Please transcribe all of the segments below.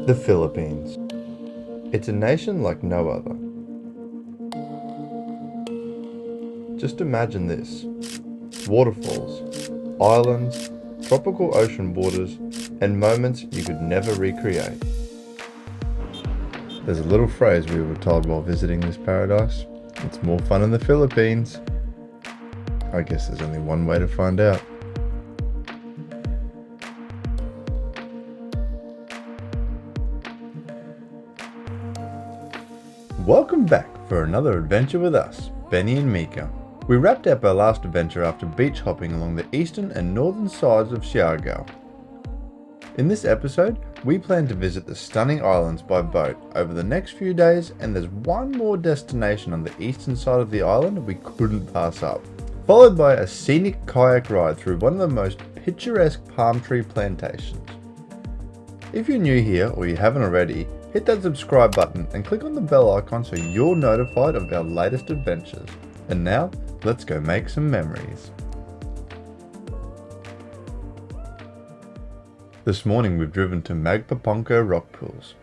The Philippines. It's a nation like no other. Just imagine this: waterfalls, islands, tropical ocean waters, and moments you could never recreate. There's a little phrase we were told while visiting this paradise: it's more fun in the Philippines. I guess there's only one way to find out. Welcome back for another adventure with us, Benny and Meeka. We wrapped up our last adventure after beach hopping along the eastern and northern sides of Siargao. In this episode, we plan to visit the stunning islands by boat over the next few days, and there's one more destination on the eastern side of the island we couldn't pass up, followed by a scenic kayak ride through one of the most picturesque palm tree plantations. If you're new here or you haven't already, hit that subscribe button and click on the bell icon so you're notified of our latest adventures. And now, let's go make some memories. This morning we've driven to Magpapunko rock pools.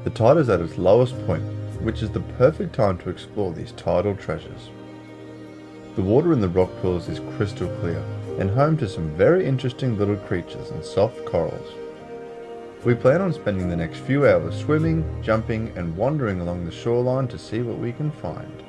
The tide is at its lowest point, which is the perfect time to explore these tidal treasures. The water in the rock pools is crystal clear and home to some very interesting little creatures and soft corals. We plan on spending the next few hours swimming, jumping and wandering along the shoreline to see what we can find.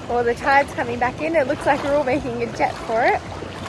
Well, the tide's coming back in. It looks like we're all making a jet for it.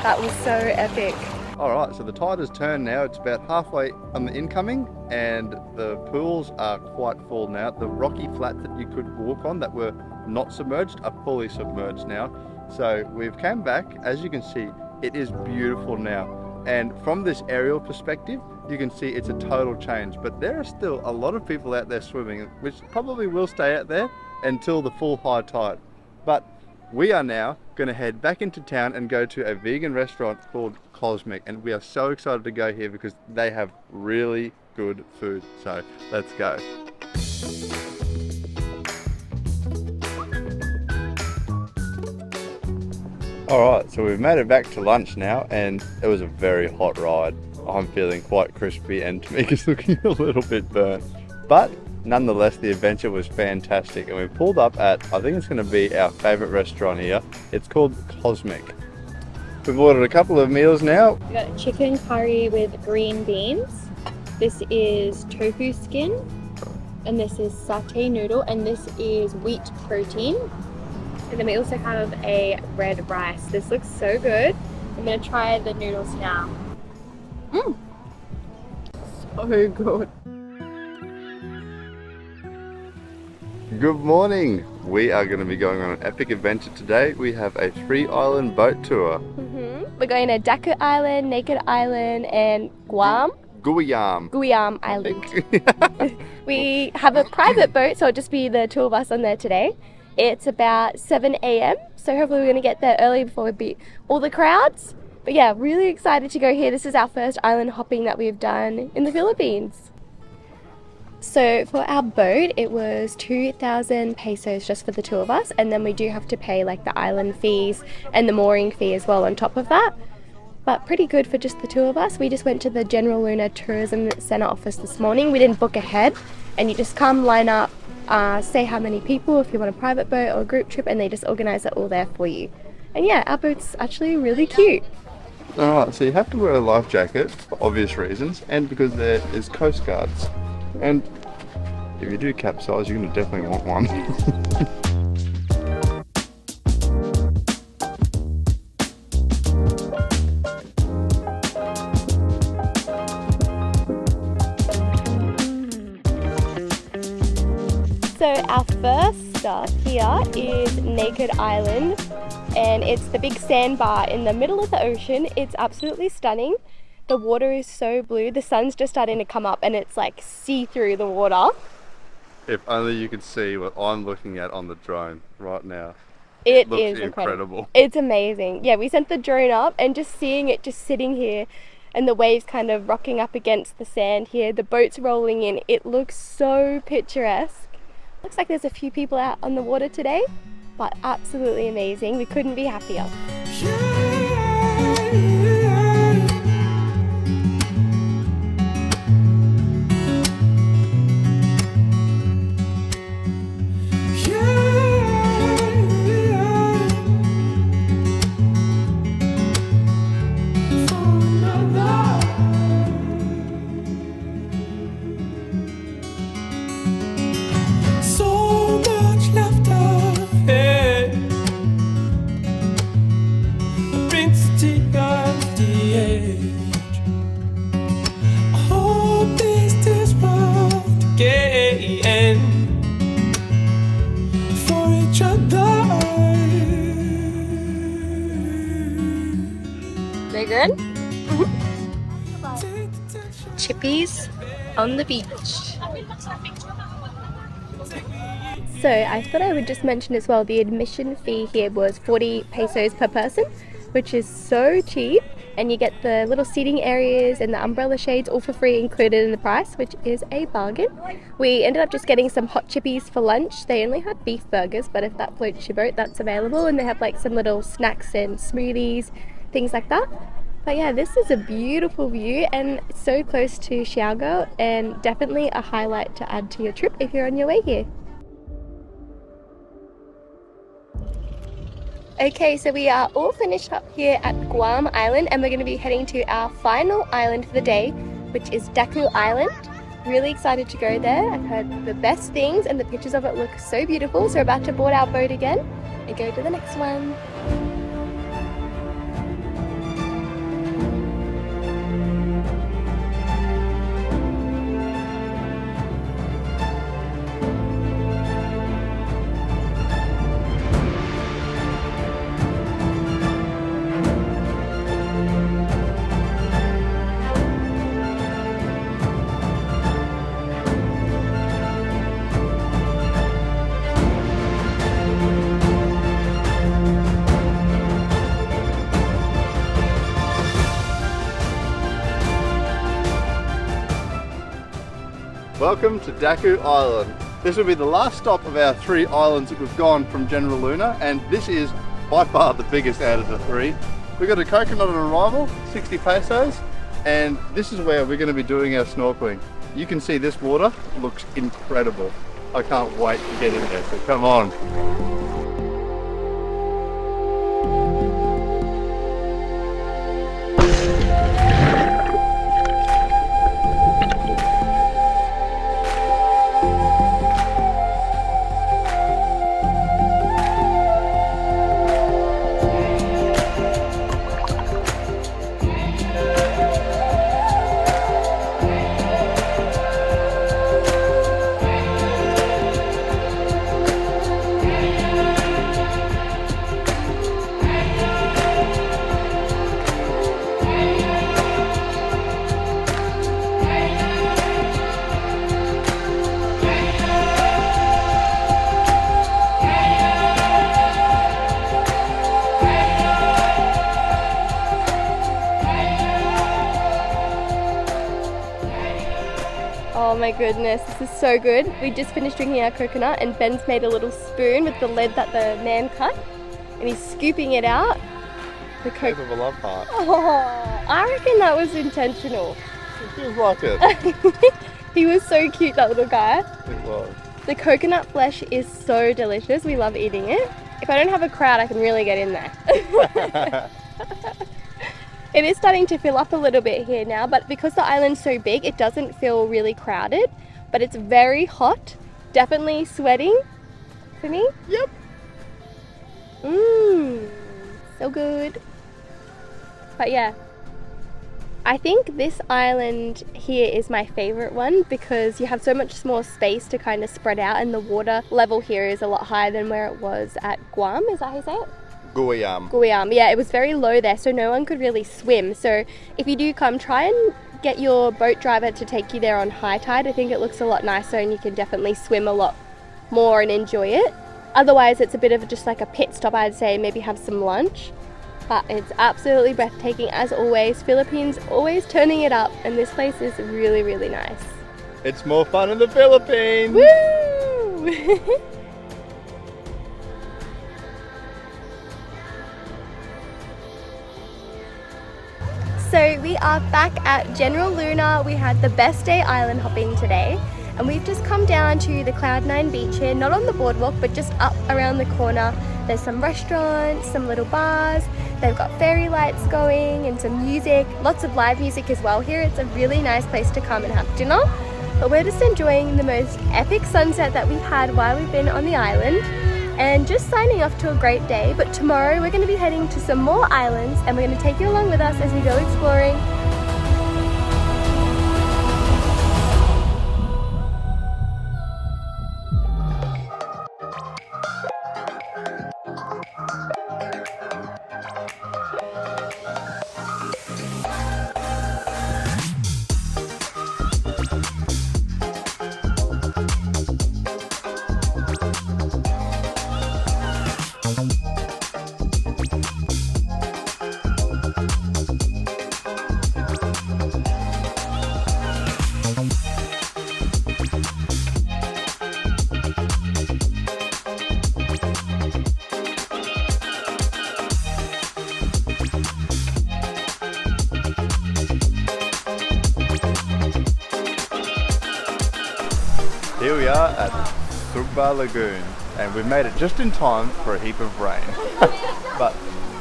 That was so epic. Alright, so the tide has turned now. It's about halfway on the incoming and the pools are quite full now. The rocky flats that you could walk on that were not submerged are fully submerged now. So we've come back. As you can see, it is beautiful now. And from this aerial perspective, you can see it's a total change. But there are still a lot of people out there swimming, which probably will stay out there until the full high tide. But we are now going to head back into town and go to a vegan restaurant called Cosmic, and we are so excited to go here because they have really good food. So let's go. Alright, so we've made it back to lunch now and it was a very hot ride. I'm feeling quite crispy and Tamika's looking a little bit burnt. But nonetheless, the adventure was fantastic and we pulled up at, I think it's going to be our favourite restaurant here. It's called Cosmic. We've ordered a couple of meals now. We got chicken curry with green beans. This is tofu skin. And this is satay noodle. And this is wheat protein. And then we also have a red rice. This looks so good. I'm going to try the noodles now. So good. Good morning. We are going to be going on an epic adventure today. We have a 3-island boat tour. We're going to Daku Island, Naked Island, and Guam. Guam Island. We have a private boat, so it'll just be the two of us on there today. It's about 7 a.m. So hopefully we're going to get there early before we beat all the crowds. But yeah, really excited to go here. This is our first island hopping that we've done in the Philippines. So for our boat, it was 2,000 pesos just for the two of us. And then we do have to pay like the island fees and the mooring fee as well on top of that. But pretty good for just the two of us. We just went to the General Luna Tourism Center office this morning. We didn't book ahead, and you just come, line up, say how many people, if you want a private boat or a group trip, and they just organize it all there for you. And yeah, our boat's actually really cute. Alright, so you have to wear a life jacket for obvious reasons, and because there is coast guards. And if you do capsize, you're going to definitely want one. So our first stop here is Naked Island, and it's the big sandbar in the middle of the ocean. It's absolutely stunning. The water is so blue. The sun's just starting to come up and it's like see-through the water. If only you could see what I'm looking at on the drone right now. It looks is incredible. incredible. It's amazing. Yeah, we sent the drone up and just seeing it just sitting here and the waves kind of rocking up against the sand here, the boats rolling in, it looks so picturesque. Looks like there's a few people out on the water today, but absolutely amazing. We couldn't be happier. Megan? Chippies on the beach. So I thought I would just mention as well, the admission fee here was 40 pesos per person, which is so cheap, and you get the little seating areas and the umbrella shades all for free included in the price, which is a bargain. We ended up just getting some hot chippies for lunch. They only had beef burgers, but if that floats your boat, that's available, and they have like some little snacks and smoothies, things like that. But yeah, this is a beautiful view and it's so close to Siargao, and definitely a highlight to add to your trip if you're on your way here. Okay, so we are all finished up here at Guam Island, and we're going to be heading to our final island for the day, which is Daku Island. Really excited to go there. I've heard the best things and the pictures of it look so beautiful, so we're about to board our boat again and go to the next one. Welcome to Daku Island. This will be the last stop of our 3 islands that we've gone from General Luna, and this is by far the biggest out of the 3. We got a coconut on arrival, 60 pesos, and this is where we're going to be doing our snorkeling. You can see this water looks incredible. I can't wait to get in there, so come on. Oh my goodness, this is so good. We just finished drinking our coconut and Ben's made a little spoon with the lead that the man cut and he's scooping it out. The Shape of a love heart. Oh, I reckon that was intentional. It feels like it. He was so cute, that little guy. It was. The coconut flesh is so delicious. We love eating it. If I don't have a crowd, I can really get in there. It is starting to fill up a little bit here now, but because the island's so big, it doesn't feel really crowded, but it's very hot. Definitely sweating for me. Yep. So good. But yeah, I think this island here is my favorite one because you have so much more space to kind of spread out, and the water level here is a lot higher than where it was at Guam. Is that how you say it? Guam. Yeah, it was very low there, so no one could really swim. So if you do come, try and get your boat driver to take you there on high tide. I think it looks a lot nicer and you can definitely swim a lot more and enjoy it. Otherwise, it's a bit of just like a pit stop, I'd say, maybe have some lunch. But it's absolutely breathtaking as always. Philippines always turning it up, and this place is really, really nice. It's more fun in the Philippines. Woo! So we are back at General Luna. We had the best day island hopping today, and we've just come down to the Cloud9 beach here, not on the boardwalk, but just up around the corner. There's some restaurants, some little bars. They've got fairy lights going and some music, lots of live music as well here. It's a really nice place to come and have dinner. But we're just enjoying the most epic sunset that we've had while we've been on the island, and just signing off to a great day. But tomorrow we're going to be heading to some more islands, and we're going to take you along with us as we go exploring. Here we are at Siargao Lagoon, and we've made it just in time for a heap of rain. But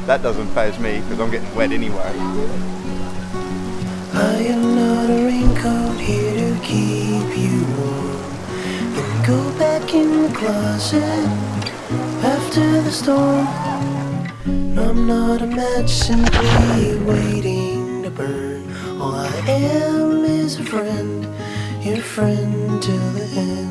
that doesn't faze me because I'm getting wet anyway. I am not a raincoat here to keep you warm. Then go back in the closet after the storm. No, I'm not a match simply waiting to burn. All I am is a friend, your friend till the end.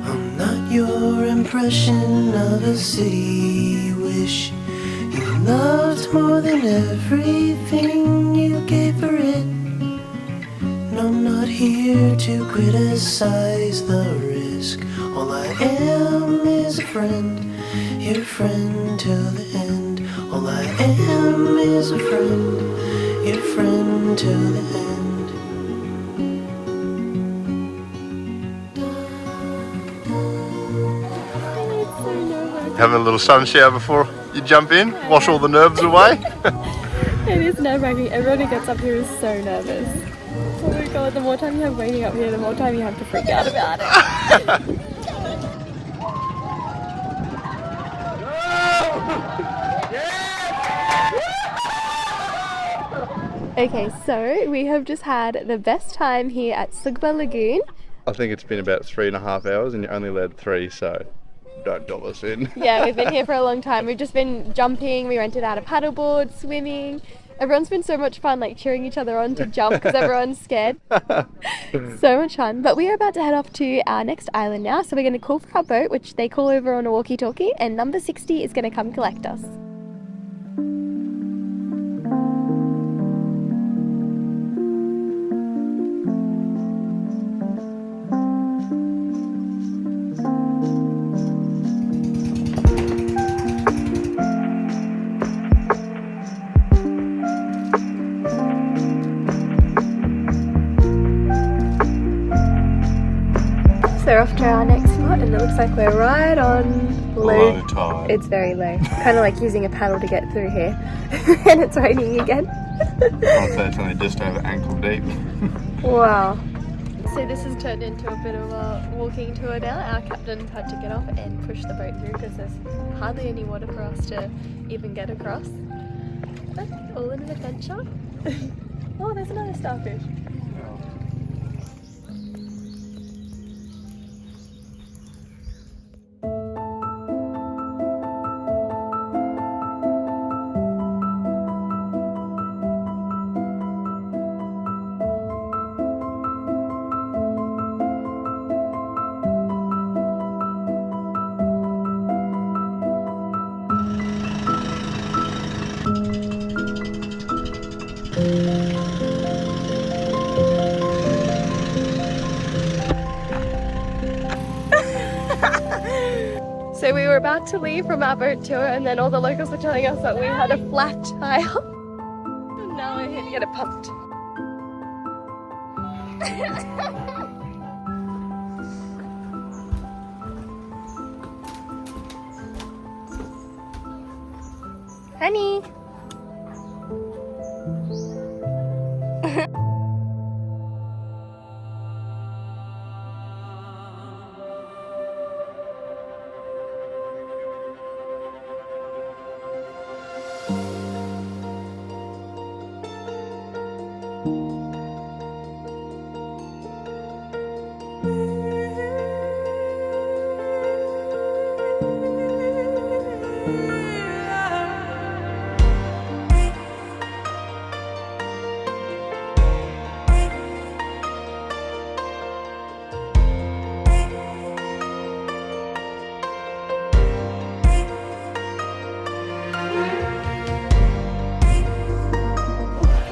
I'm not your impression of a city wish you loved more than everything you gave for it. And I'm not here to criticize the risk. All I am is a friend, your friend till the end. All I am is a friend, your friend till the end. Having a little sun shower before you jump in, wash all the nerves away. It is nerve-wracking. Everyone who gets up here is so nervous. Oh my god, the more time you have waiting up here, the more time you have to freak out about it. Okay, so we have just had the best time here at Siargao Lagoon. I think it's been about 3.5 hours and you only led 3, so don't doll us in. Yeah, we've been here for a long time. We've just been jumping, we rented out a paddleboard, swimming. Everyone's been so much fun, like cheering each other on to jump because everyone's scared. So much fun. But we are about to head off to our next island now. So we're going to call for our boat, which they call over on a walkie-talkie, and number 60 is going to come collect us. we're off to our next spot and it looks like we're right on Low tide. It's very low. Kind of like using a paddle to get through here. And it's raining again. I'll say it's only just over ankle deep. Wow. So this has turned into a bit of a walking tour now. Our captain's had to get off and push the boat through because there's hardly any water for us to even get across. But all in an adventure. Oh, there's another starfish. So we were about to leave from our boat tour and then all the locals were telling us that we had a flat tire. And now we're here to get it pumped. Honey!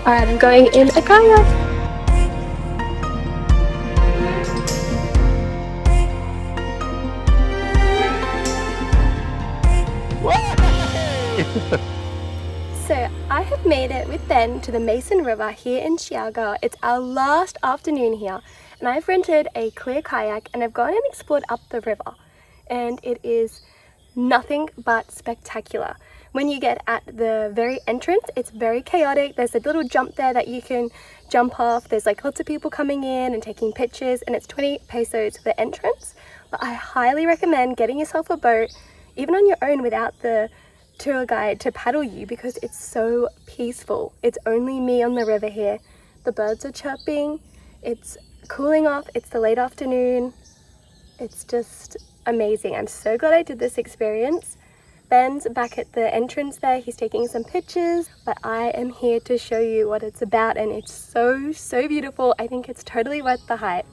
Alright, I'm going in a kayak. So I have made it with Ben to the Mason River here in Siargao. It's our last afternoon here and I've rented a clear kayak and I've gone and explored up the river and it is nothing but spectacular. When you get at the very entrance, it's very chaotic. There's a little jump there that you can jump off. There's like lots of people coming in and taking pictures and it's 20 pesos for the entrance. But I highly recommend getting yourself a boat, even on your own without the tour guide to paddle you because it's so peaceful. It's only me on the river here. The birds are chirping. It's cooling off. It's the late afternoon. It's just amazing. I'm so glad I did this experience. Ben's back at the entrance there, he's taking some pictures, but I am here to show you what it's about and it's so beautiful. I think it's totally worth the hype.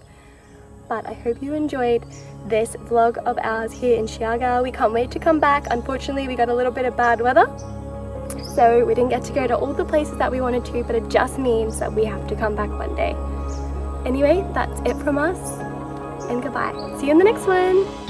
But I hope you enjoyed this vlog of ours here in Siargao. We can't wait to come back. Unfortunately, we got a little bit of bad weather, so we didn't get to go to all the places that we wanted to, but it just means that we have to come back one day. Anyway, that's it from us, and goodbye. See you in the next one.